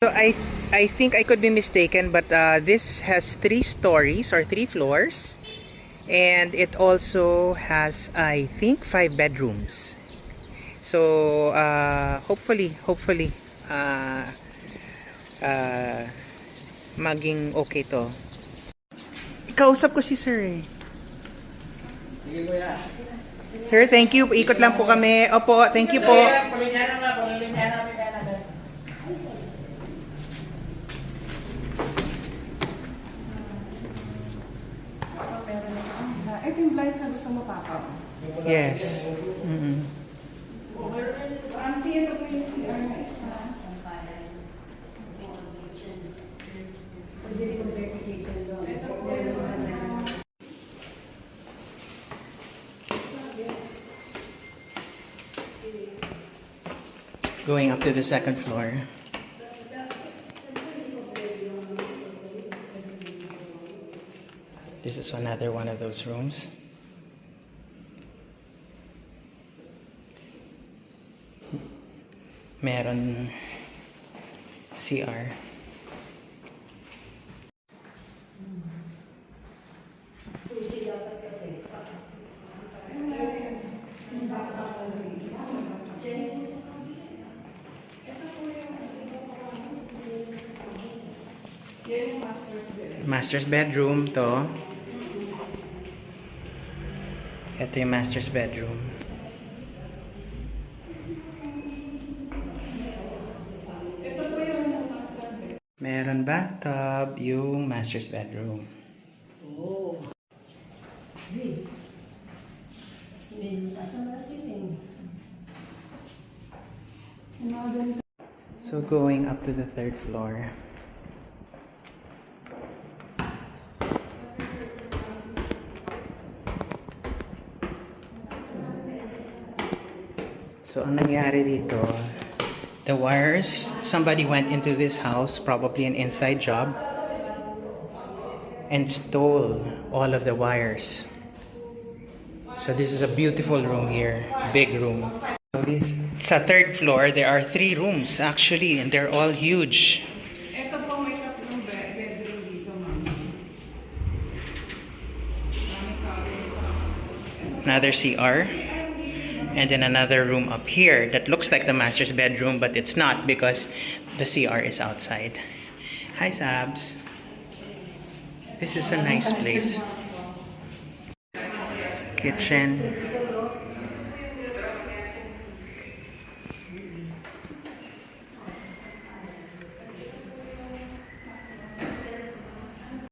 So I think I could be mistaken, but this has 3 stories or 3 floors, and it also has, I think, 5 bedrooms. So hopefully uh, uh, maging okay to. Kausap ko si Sir eh. Sir, thank you. Ikot lang po kami. Opo, thank you po. Ito yung blinds na gusto mo, Papa. Yes. Mm-hmm. Sino po yung CR na isa? Pwede rin mag-verification doon. Ito po yung Going up to the 2nd floor. This is another one of those rooms. Meron CR. susi dapat kasi. Master's bedroom to. Ito yung master's bedroom. Meron bathtub yung master's bedroom. Oo. Hey. Asan na sitting? So going up to the 3rd floor. So ang nangyari dito, the wires, somebody went into this house, probably an inside job, and stole all of the wires. So this is a beautiful room here, big room. So this, sa 3rd floor, there are 3 rooms actually, and they're all huge. Ito po may tatlong bedroom dito, ma'am. Another CR. And then another room up here that looks like the master's bedroom, but it's not because the CR is outside. Hi, Sabs. This is a nice place. Kitchen.